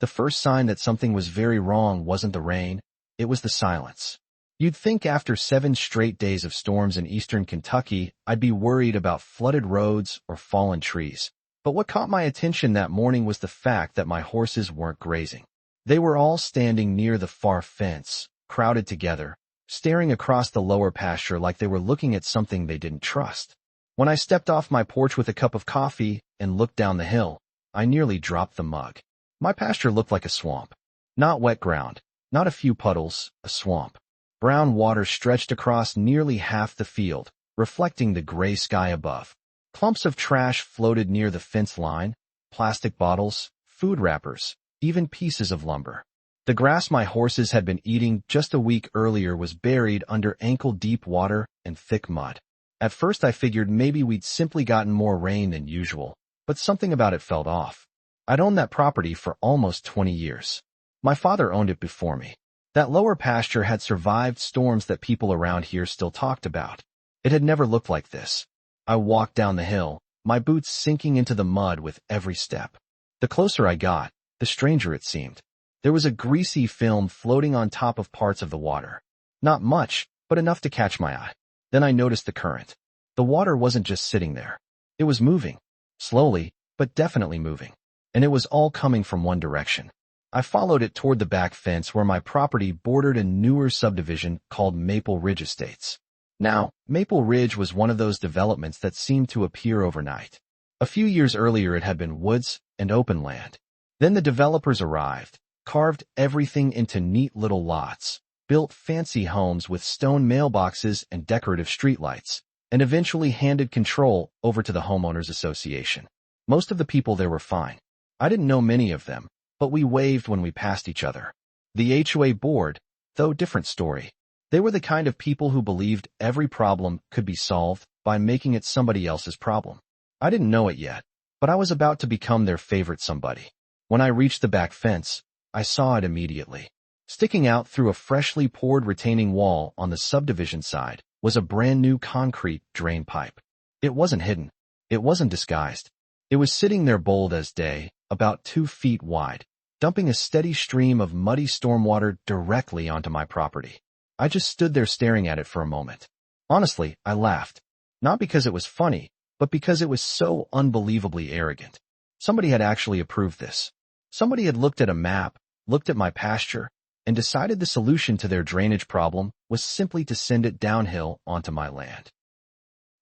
The first sign that something was very wrong wasn't the rain, it was the silence. You'd think after 7 straight days of storms in eastern Kentucky, I'd be worried about flooded roads or fallen trees. But what caught my attention that morning was the fact that my horses weren't grazing. They were all standing near the far fence, crowded together, staring across the lower pasture like they were looking at something they didn't trust. When I stepped off my porch with a cup of coffee and looked down the hill, I nearly dropped the mug. My pasture looked like a swamp. Not wet ground, not a few puddles, a swamp. Brown water stretched across nearly half the field, reflecting the gray sky above. Clumps of trash floated near the fence line, plastic bottles, food wrappers, even pieces of lumber. The grass my horses had been eating just a week earlier was buried under ankle-deep water and thick mud. At first I figured maybe we'd simply gotten more rain than usual, but something about it felt off. I'd owned that property for almost 20 years. My father owned it before me. That lower pasture had survived storms that people around here still talked about. It had never looked like this. I walked down the hill, my boots sinking into the mud with every step. The closer I got, the stranger it seemed. There was a greasy film floating on top of parts of the water. Not much, but enough to catch my eye. Then I noticed the current. The water wasn't just sitting there. It was moving. Slowly, but definitely moving. And it was all coming from one direction. I followed it toward the back fence where my property bordered a newer subdivision called Maple Ridge Estates. Now, Maple Ridge was one of those developments that seemed to appear overnight. A few years earlier it had been woods and open land. Then the developers arrived, carved everything into neat little lots, built fancy homes with stone mailboxes and decorative streetlights, and eventually handed control over to the homeowners association. Most of the people there were fine. I didn't know many of them, but we waved when we passed each other. The HOA board, though, different story. They were the kind of people who believed every problem could be solved by making it somebody else's problem. I didn't know it yet, but I was about to become their favorite somebody. When I reached the back fence, I saw it immediately. Sticking out through a freshly poured retaining wall on the subdivision side was a brand new concrete drain pipe. It wasn't hidden. It wasn't disguised. It was sitting there bold as day, about 2 feet wide, dumping a steady stream of muddy stormwater directly onto my property. I just stood there staring at it for a moment. Honestly, I laughed. Not because it was funny, but because it was so unbelievably arrogant. Somebody had actually approved this. Somebody had looked at a map, looked at my pasture, and decided the solution to their drainage problem was simply to send it downhill onto my land.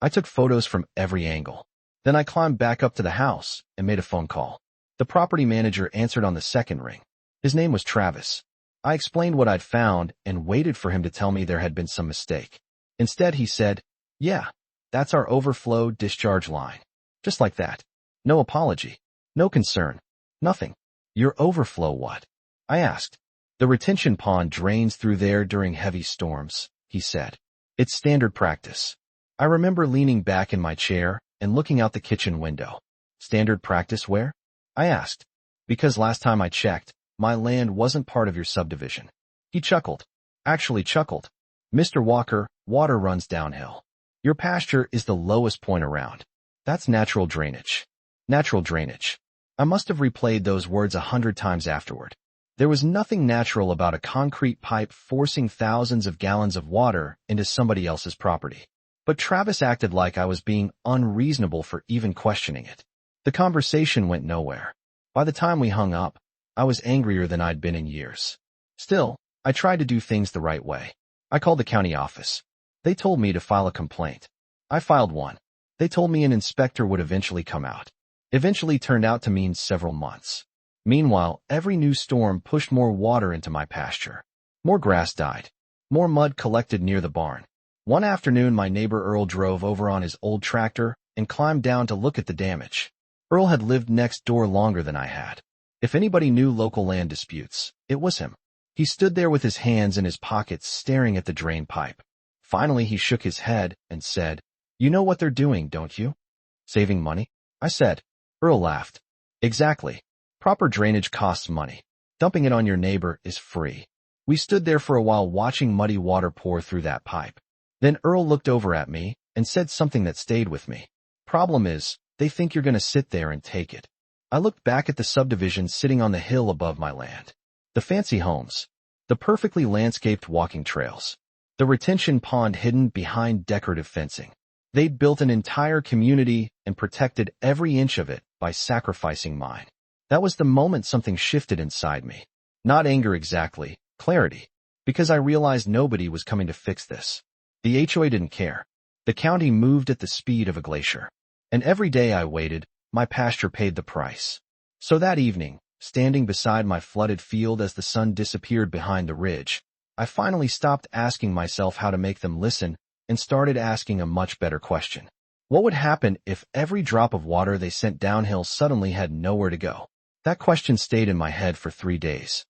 I took photos from every angle. Then I climbed back up to the house and made a phone call. The property manager answered on the second ring. His name was Travis. I explained what I'd found and waited for him to tell me there had been some mistake. Instead, he said, "Yeah, that's our overflow discharge line." Just like that. No apology. No concern. Nothing. "Your overflow what?" I asked. "The retention pond drains through there during heavy storms," he said. "It's standard practice." I remember leaning back in my chair and looking out the kitchen window. "Standard practice where?" I asked. "Because last time I checked, my land wasn't part of your subdivision." He chuckled. Actually chuckled. "Mr. Walker, water runs downhill. Your pasture is the lowest point around. That's natural drainage." Natural drainage. I must have replayed those words 100 times afterward. There was nothing natural about a concrete pipe forcing thousands of gallons of water into somebody else's property. But Travis acted like I was being unreasonable for even questioning it. The conversation went nowhere. By the time we hung up, I was angrier than I'd been in years. Still, I tried to do things the right way. I called the county office. They told me to file a complaint. I filed one. They told me an inspector would eventually come out. Eventually turned out to mean several months. Meanwhile, every new storm pushed more water into my pasture. More grass died. More mud collected near the barn. One afternoon, my neighbor Earl drove over on his old tractor and climbed down to look at the damage. Earl had lived next door longer than I had. If anybody knew local land disputes, it was him. He stood there with his hands in his pockets staring at the drain pipe. Finally, he shook his head and said, "You know what they're doing, don't you?" "Saving money?" I said. Earl laughed. "Exactly. Proper drainage costs money. Dumping it on your neighbor is free." We stood there for a while watching muddy water pour through that pipe. Then Earl looked over at me and said something that stayed with me. "Problem is, they think you're going to sit there and take it." I looked back at the subdivision sitting on the hill above my land. The fancy homes, the perfectly landscaped walking trails, the retention pond hidden behind decorative fencing. They'd built an entire community and protected every inch of it by sacrificing mine. That was the moment something shifted inside me. Not anger exactly, clarity. Because I realized nobody was coming to fix this. The HOA didn't care. The county moved at the speed of a glacier. And every day I waited, my pasture paid the price. So that evening, standing beside my flooded field as the sun disappeared behind the ridge, I finally stopped asking myself how to make them listen and started asking a much better question. What would happen if every drop of water they sent downhill suddenly had nowhere to go? That question stayed in my head for 3 days.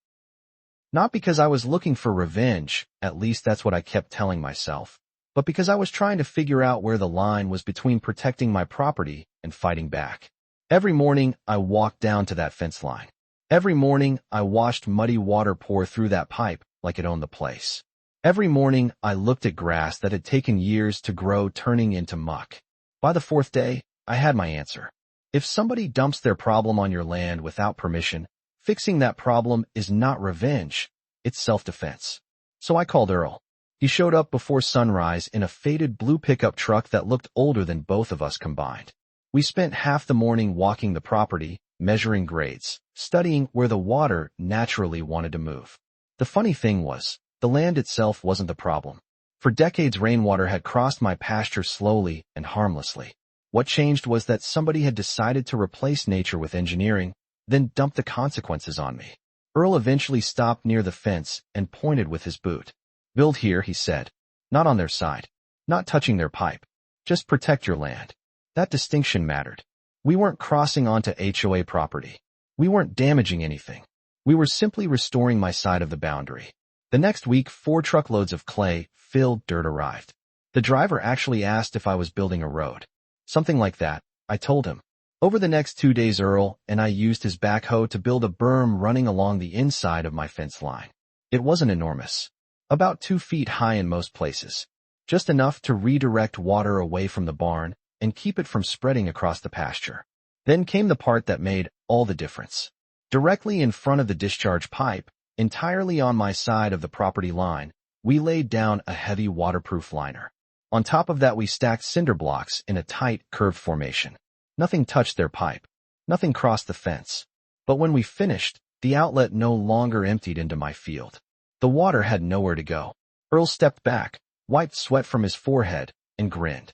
Not because I was looking for revenge, at least that's what I kept telling myself, but because I was trying to figure out where the line was between protecting my property and fighting back. Every morning, I walked down to that fence line. Every morning, I watched muddy water pour through that pipe like it owned the place. Every morning, I looked at grass that had taken years to grow turning into muck. By the 4th day, I had my answer. If somebody dumps their problem on your land without permission, fixing that problem is not revenge, it's self-defense. So I called Earl. He showed up before sunrise in a faded blue pickup truck that looked older than both of us combined. We spent half the morning walking the property, measuring grades, studying where the water naturally wanted to move. The funny thing was, the land itself wasn't the problem. For decades, rainwater had crossed my pasture slowly and harmlessly. What changed was that somebody had decided to replace nature with engineering, then dumped the consequences on me. Earl eventually stopped near the fence and pointed with his boot. "Build here," he said. "Not on their side. Not touching their pipe. Just protect your land." That distinction mattered. We weren't crossing onto HOA property. We weren't damaging anything. We were simply restoring my side of the boundary. The next week, 4 truckloads of clay, filled dirt arrived. The driver actually asked if I was building a road. Something like that, I told him. Over the next 2 days, Earl and I used his backhoe to build a berm running along the inside of my fence line. It wasn't enormous. About 2 feet high in most places. Just enough to redirect water away from the barn and keep it from spreading across the pasture. Then came the part that made all the difference. Directly in front of the discharge pipe, entirely on my side of the property line, we laid down a heavy waterproof liner. On top of that, we stacked cinder blocks in a tight, curved formation. Nothing touched their pipe. Nothing crossed the fence. But when we finished, the outlet no longer emptied into my field. The water had nowhere to go. Earl stepped back, wiped sweat from his forehead, and grinned.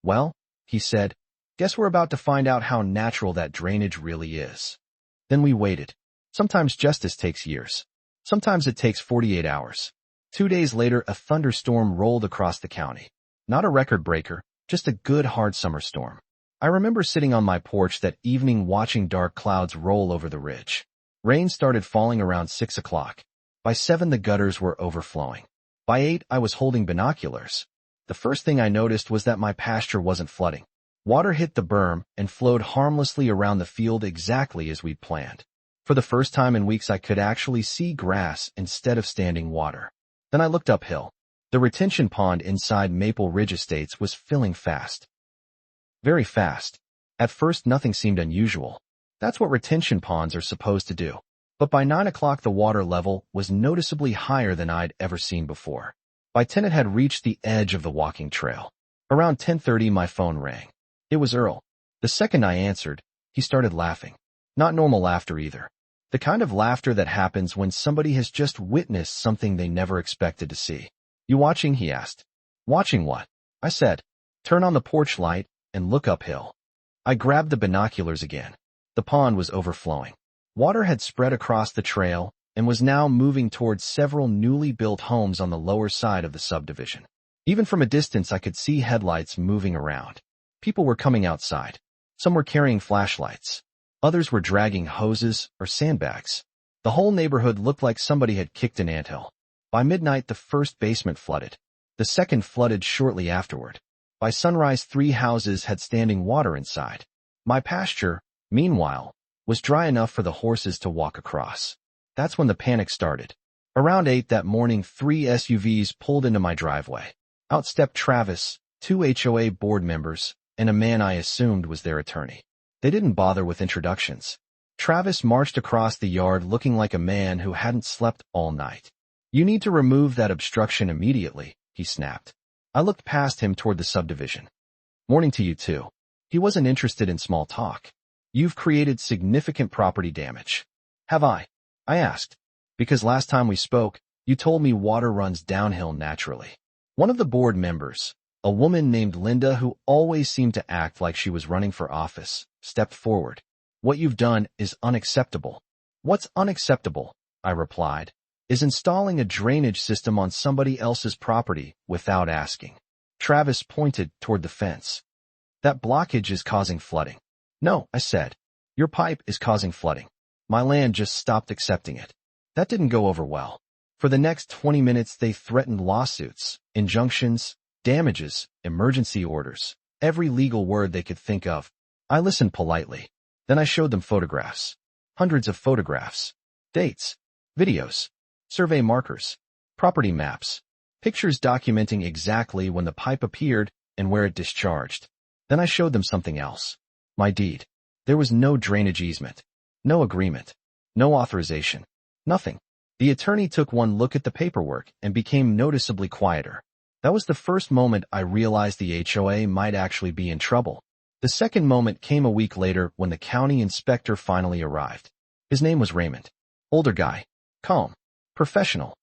"Well," he said, "guess we're about to find out how natural that drainage really is." Then we waited. Sometimes justice takes years. Sometimes it takes 48 hours. 2 days later, a thunderstorm rolled across the county. Not a record breaker, just a good hard summer storm. I remember sitting on my porch that evening watching dark clouds roll over the ridge. Rain started falling around 6 o'clock. By 7, the gutters were overflowing. By 8, I was holding binoculars. The first thing I noticed was that my pasture wasn't flooding. Water hit the berm and flowed harmlessly around the field exactly as we'd planned. For the first time in weeks, I could actually see grass instead of standing water. Then I looked uphill. The retention pond inside Maple Ridge Estates was filling fast. Very fast. At first, nothing seemed unusual. That's what retention ponds are supposed to do. But by 9 o'clock, the water level was noticeably higher than I'd ever seen before. By 10, it had reached the edge of the walking trail. Around 10:30, my phone rang. It was Earl. The second I answered, he started laughing. Not normal laughter either. The kind of laughter that happens when somebody has just witnessed something they never expected to see. "You watching?" he asked. "Watching what?" I said. "Turn on the porch light and look uphill." I grabbed the binoculars again. The pond was overflowing. Water had spread across the trail and was now moving towards several newly built homes on the lower side of the subdivision. Even from a distance, I could see headlights moving around. People were coming outside. Some were carrying flashlights. Others were dragging hoses or sandbags. The whole neighborhood looked like somebody had kicked an anthill. By midnight, the first basement flooded. The second flooded shortly afterward. By sunrise, 3 houses had standing water inside. My pasture, meanwhile, was dry enough for the horses to walk across. That's when the panic started. Around 8 that morning, 3 SUVs pulled into my driveway. Out stepped Travis, 2 HOA board members, and a man I assumed was their attorney. They didn't bother with introductions. Travis marched across the yard looking like a man who hadn't slept all night. "You need to remove that obstruction immediately," he snapped. I looked past him toward the subdivision. "Morning to you too." He wasn't interested in small talk. "You've created significant property damage." "Have I?" I asked. "Because last time we spoke, you told me water runs downhill naturally." One of the board members, a woman named Linda who always seemed to act like she was running for office, stepped forward. "What you've done is unacceptable." "What's unacceptable?" I replied. "Is installing a drainage system on somebody else's property without asking." Travis pointed toward the fence. "That blockage is causing flooding." "No," I said. "Your pipe is causing flooding. My land just stopped accepting it." That didn't go over well. For the next 20 minutes they threatened lawsuits, injunctions, damages, emergency orders, every legal word they could think of. I listened politely. Then I showed them photographs. Hundreds of photographs. Dates. Videos. Survey markers. Property maps. Pictures documenting exactly when the pipe appeared and where it discharged. Then I showed them something else. My deed. There was no drainage easement. No agreement. No authorization. Nothing. The attorney took one look at the paperwork and became noticeably quieter. That was the first moment I realized the HOA might actually be in trouble. The second moment came a week later when the county inspector finally arrived. His name was Raymond. Older guy. Calm. Professional.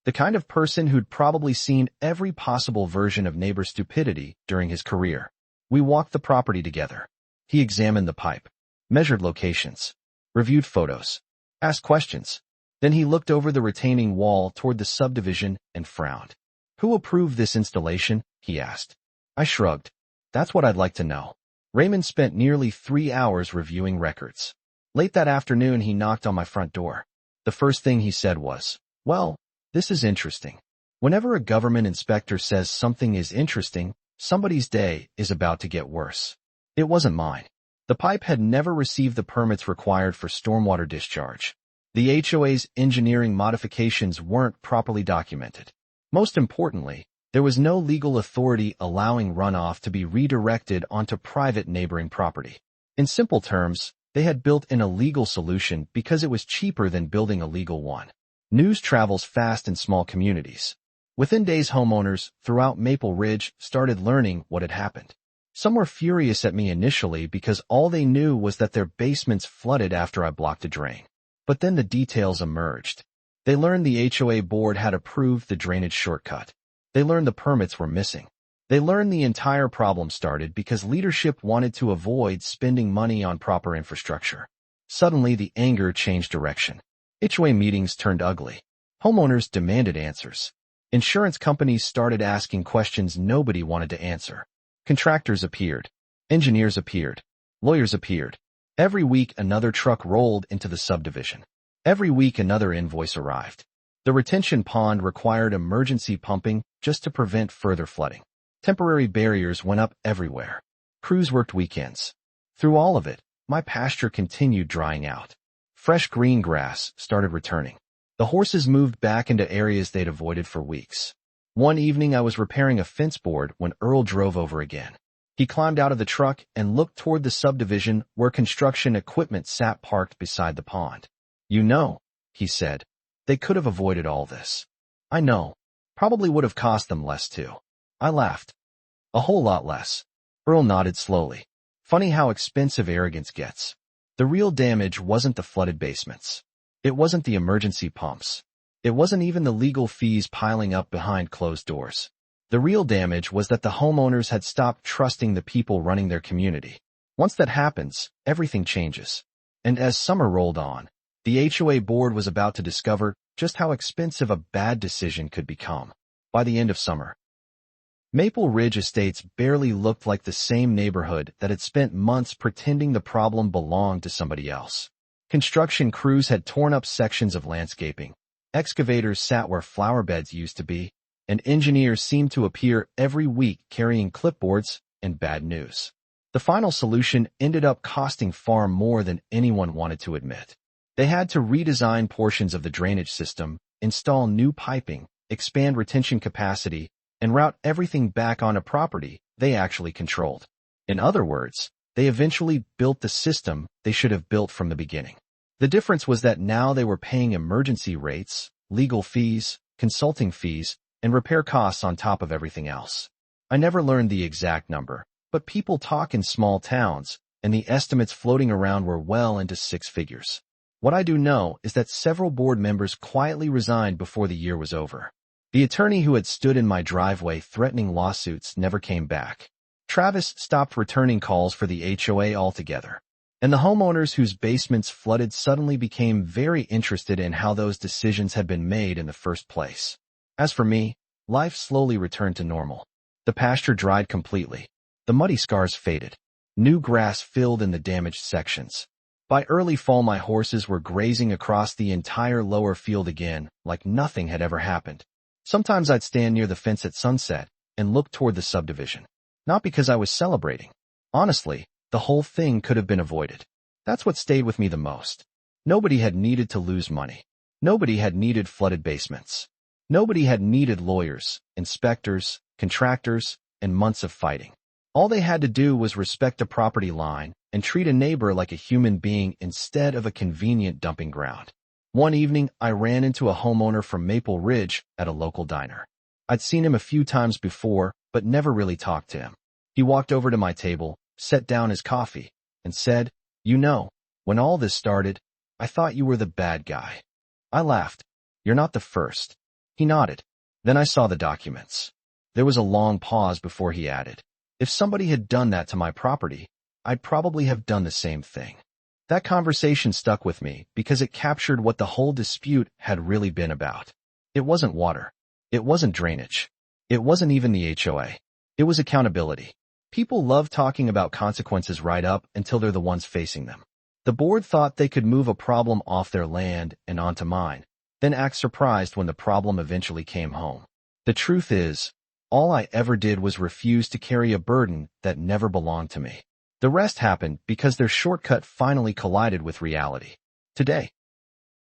The kind of person who'd probably seen every possible version of neighbor stupidity during his career. We walked the property together. He examined the pipe, measured locations, reviewed photos, asked questions. Then he looked over the retaining wall toward the subdivision and frowned. "Who approved this installation?" he asked. I shrugged. "That's what I'd like to know." Raymond spent nearly 3 hours reviewing records. Late that afternoon, he knocked on my front door. The first thing he said was, "Well, this is interesting." Whenever a government inspector says something is interesting, somebody's day is about to get worse. It wasn't mine. The pipe had never received the permits required for stormwater discharge. The HOA's engineering modifications weren't properly documented. Most importantly, there was no legal authority allowing runoff to be redirected onto private neighboring property. In simple terms, they had built an illegal solution because it was cheaper than building a legal one. News travels fast in small communities. Within days, homeowners throughout Maple Ridge started learning what had happened. Some were furious at me initially because all they knew was that their basements flooded after I blocked a drain. But then the details emerged. They learned the HOA board had approved the drainage shortcut. They learned the permits were missing. They learned the entire problem started because leadership wanted to avoid spending money on proper infrastructure. Suddenly, the anger changed direction. HOA meetings turned ugly. Homeowners demanded answers. Insurance companies started asking questions nobody wanted to answer. Contractors appeared. Engineers appeared. Lawyers appeared. Every week, another truck rolled into the subdivision. Every week, another invoice arrived. The retention pond required emergency pumping just to prevent further flooding. Temporary barriers went up everywhere. Crews worked weekends. Through all of it, my pasture continued drying out. Fresh green grass started returning. The horses moved back into areas they'd avoided for weeks. One evening, I was repairing a fence board when Earl drove over again. He climbed out of the truck and looked toward the subdivision where construction equipment sat parked beside the pond. "You know," he said, "they could have avoided all this." "I know. Probably would have cost them less too." I laughed. "A whole lot less." Earl nodded slowly. "Funny how expensive arrogance gets. The real damage wasn't the flooded basements. It wasn't the emergency pumps. It wasn't even the legal fees piling up behind closed doors. The real damage was that the homeowners had stopped trusting the people running their community. Once that happens, everything changes. And as summer rolled on, the HOA board was about to discover just how expensive a bad decision could become. By the end of summer, Maple Ridge Estates barely looked like the same neighborhood that had spent months pretending the problem belonged to somebody else. Construction crews had torn up sections of landscaping. Excavators sat where flower beds used to be, and engineers seemed to appear every week carrying clipboards and bad news. The final solution ended up costing far more than anyone wanted to admit. They had to redesign portions of the drainage system, install new piping, expand retention capacity, and route everything back on a property they actually controlled. In other words, They eventually built the system they should have built from the beginning. The difference was that now they were paying emergency rates, legal fees, consulting fees, and repair costs on top of everything else. I never learned the exact number, but people talk in small towns, and the estimates floating around were well into six figures. What I do know is that several board members quietly resigned before the year was over. The attorney who had stood in my driveway threatening lawsuits never came back. Travis stopped returning calls for the HOA altogether. And the homeowners whose basements flooded suddenly became very interested in how those decisions had been made in the first place. As for me, life slowly returned to normal. The pasture dried completely. The muddy scars faded. New grass filled in the damaged sections. By early fall, my horses were grazing across the entire lower field again, like nothing had ever happened. Sometimes I'd stand near the fence at sunset and look toward the subdivision. Not because I was celebrating. Honestly, the whole thing could have been avoided. That's what stayed with me the most. Nobody had needed to lose money. Nobody had needed flooded basements. Nobody had needed lawyers, inspectors, contractors, and months of fighting. All they had to do was respect a property line and treat a neighbor like a human being instead of a convenient dumping ground. One evening, I ran into a homeowner from Maple Ridge at a local diner. I'd seen him a few times before, but never really talked to him. He walked over to my table, set down his coffee, and said, "You know, when all this started, I thought you were the bad guy." I laughed. "You're not the first." He nodded. Then I saw the documents. There was a long pause before he added, "If somebody had done that to my property, I'd probably have done the same thing." That conversation stuck with me because it captured what the whole dispute had really been about. It wasn't water. It wasn't drainage. It wasn't even the HOA. It was accountability. People love talking about consequences right up until they're the ones facing them. The board thought they could move a problem off their land and onto mine, then act surprised when the problem eventually came home. The truth is, all I ever did was refuse to carry a burden that never belonged to me. The rest happened because their shortcut finally collided with reality. Today,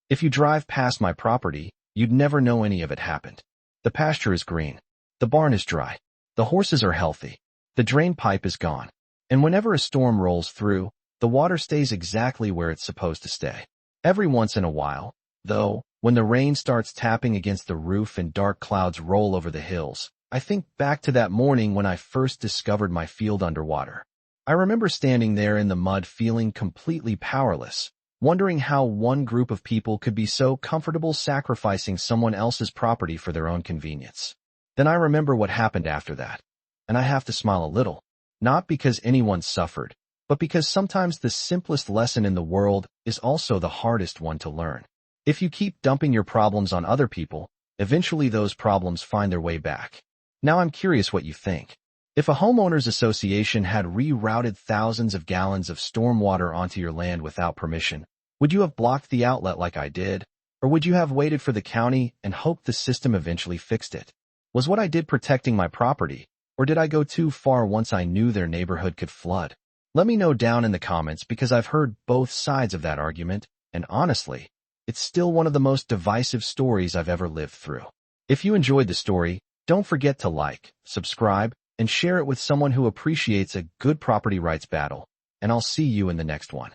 if you drive past my property, you'd never know any of it happened. The pasture is green. The barn is dry. The horses are healthy. The drain pipe is gone. And whenever a storm rolls through, the water stays exactly where it's supposed to stay. Every once in a while, though, when the rain starts tapping against the roof and dark clouds roll over the hills, I think back to that morning when I first discovered my field underwater. I remember standing there in the mud feeling completely powerless, wondering how one group of people could be so comfortable sacrificing someone else's property for their own convenience. Then I remember what happened after that. And I have to smile a little, not because anyone suffered, but because sometimes the simplest lesson in the world is also the hardest one to learn. If you keep dumping your problems on other people, eventually those problems find their way back. Now I'm curious what you think. If a homeowners association had rerouted thousands of gallons of stormwater onto your land without permission, would you have blocked the outlet like I did? Or would you have waited for the county and hoped the system eventually fixed it? Was what I did protecting my property? Or did I go too far once I knew their neighborhood could flood? Let me know down in the comments because I've heard both sides of that argument, and honestly, it's still one of the most divisive stories I've ever lived through. If you enjoyed the story, don't forget to like, subscribe, and share it with someone who appreciates a good property rights battle, and I'll see you in the next one.